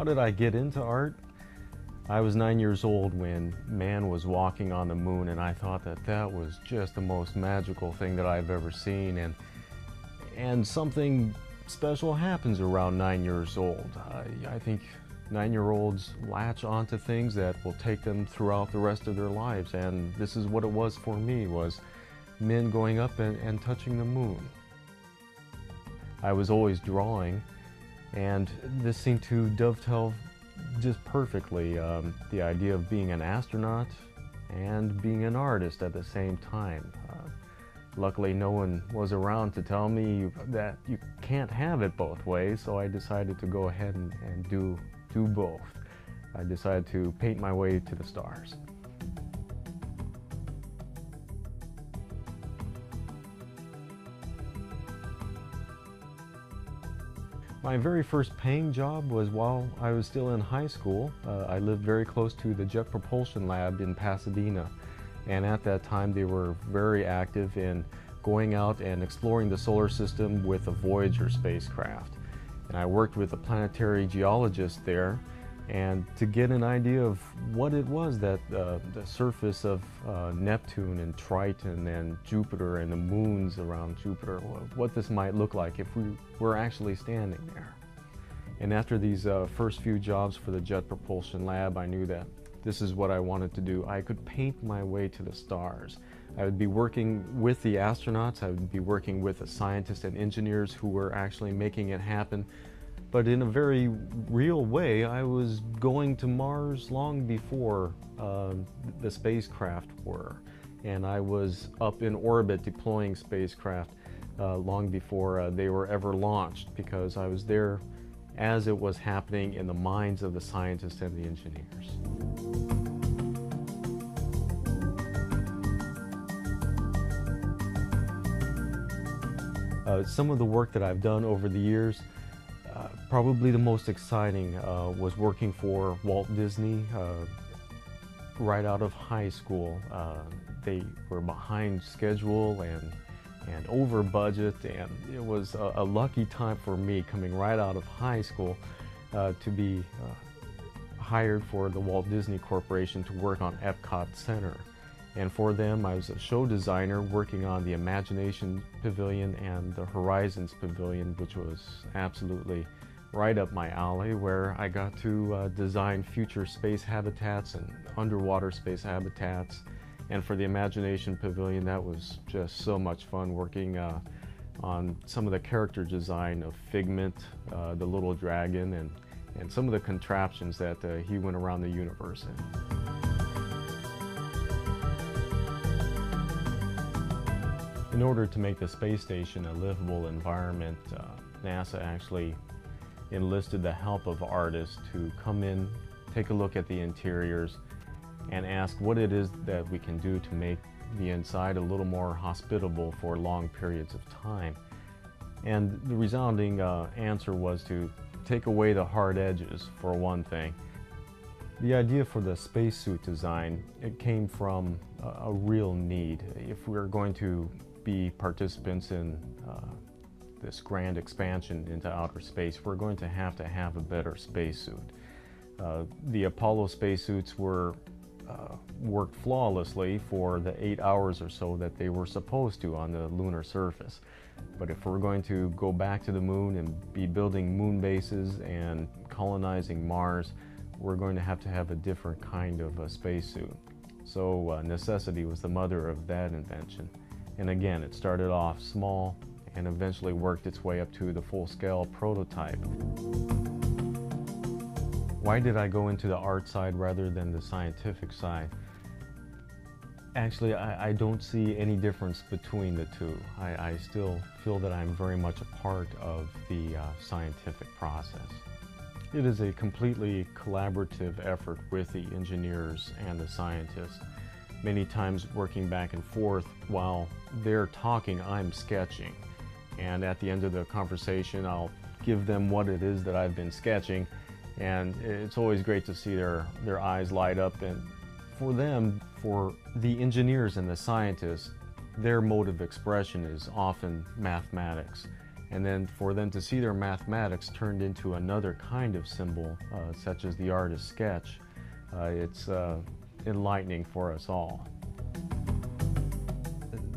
How did I get into art? I was 9 years old when man was walking on the moon, and I thought that that was just the most magical thing that I've ever seen, and something special happens around 9 years old. I think 9-year-olds latch onto things that will take them throughout the rest of their lives, and this is what it was for me, was men going up and touching the moon. I was always drawing, and this seemed to dovetail just perfectly, the idea of being an astronaut and being an artist at the same time. Luckily, no one was around to tell me that you can't have it both ways, so I decided to go ahead and do both. I decided to paint my way to the stars. My very first paying job was while I was still in high school. I lived very close to the Jet Propulsion Lab in Pasadena, and at that time they were very active in going out and exploring the solar system with a Voyager spacecraft. And I worked with a planetary geologist there, and to get an idea of what it was that the surface of Neptune and Triton and Jupiter and the moons around Jupiter, what this might look like if we were actually standing there. And after these first few jobs for the Jet Propulsion Lab, I knew that this is what I wanted to do. I could paint my way to the stars. I would be working with the astronauts, I would be working with the scientists and engineers who were actually making it happen. But in a very real way, I was going to Mars long before the spacecraft were. And I was up in orbit deploying spacecraft long before they were ever launched, because I was there as it was happening in the minds of the scientists and the engineers. Some of the work that I've done over the years, probably the most exciting was working for Walt Disney right out of high school. They were behind schedule and over budget, and it was a lucky time for me coming right out of high school to be hired for the Walt Disney Corporation to work on Epcot Center. And for them, I was a show designer working on the Imagination Pavilion and the Horizons Pavilion, which was absolutely right up my alley, where I got to design future space habitats and underwater space habitats. And for the Imagination Pavilion, that was just so much fun, working on some of the character design of Figment, the little dragon, and some of the contraptions that he went around the universe in. In order to make the space station a livable environment, NASA actually enlisted the help of artists to come in, take a look at the interiors, and ask what it is that we can do to make the inside a little more hospitable for long periods of time. And the resounding answer was to take away the hard edges, for one thing. The idea for the spacesuit design, it came from a real need. If we're going to be participants in this grand expansion into outer space, we're going to have a better spacesuit. The Apollo spacesuits were worked flawlessly for the 8 hours or so that they were supposed to on the lunar surface. But if we're going to go back to the moon and be building moon bases and colonizing Mars, we're going to have a different kind of a spacesuit. So necessity was the mother of that invention. And again, it started off small and eventually worked its way up to the full-scale prototype. Why did I go into the art side rather than the scientific side? Actually, I don't see any difference between the two. I still feel that I'm very much a part of the scientific process. It is a completely collaborative effort with the engineers and the scientists. Many times working back and forth, while they're talking, I'm sketching. And at the end of the conversation, I'll give them what it is that I've been sketching. And it's always great to see their eyes light up. And for them, for the engineers and the scientists, their mode of expression is often mathematics. and then for them to see their mathematics turned into another kind of symbol, such as the artist's sketch, it's enlightening for us all.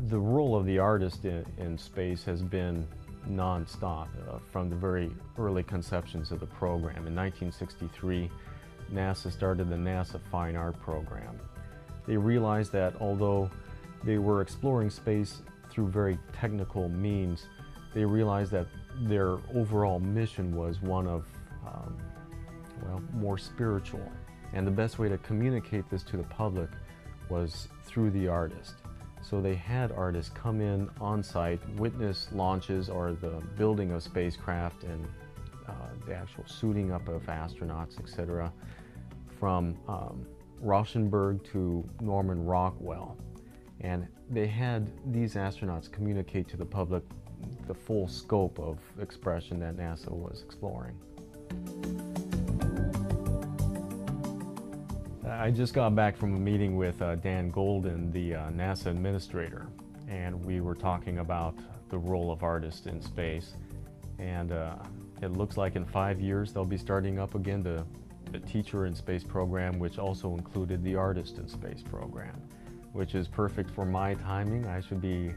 The role of the artist in space has been non-stop from the very early conceptions of the program. In 1963, NASA started the NASA Fine Art program. They realized that although they were exploring space through very technical means, they realized that their overall mission was one of, well, more spiritual. And the best way to communicate this to the public was through the artist. So they had artists come in on site, witness launches or the building of spacecraft and the actual suiting up of astronauts, etc., from Rauschenberg to Norman Rockwell. And they had these astronauts communicate to the public the full scope of expression that NASA was exploring. I just got back from a meeting with Dan Golden, the NASA administrator, and we were talking about the role of artists in space. And it looks like in 5 years they'll be starting up again the Teacher in Space program, which also included the Artist in Space program, which is perfect for my timing. I should be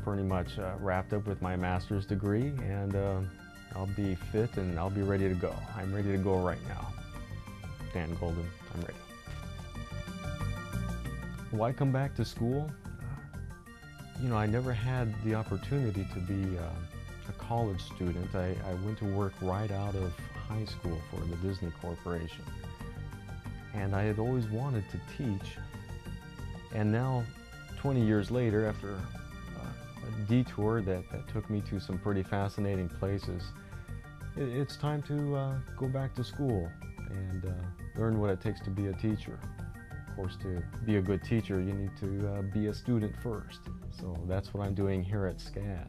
pretty much wrapped up with my master's degree, and I'll be fit and I'll be ready to go. I'm ready to go right now. Dan Golden, I'm ready. Why come back to school? You know, I never had the opportunity to be a college student. I went to work right out of high school for the Disney Corporation. And I had always wanted to teach. And now, 20 years later, after a detour that took me to some pretty fascinating places, it's time to go back to school and learn what it takes to be a teacher. Of course, to be a good teacher, you need to be a student first. So that's what I'm doing here at SCAD.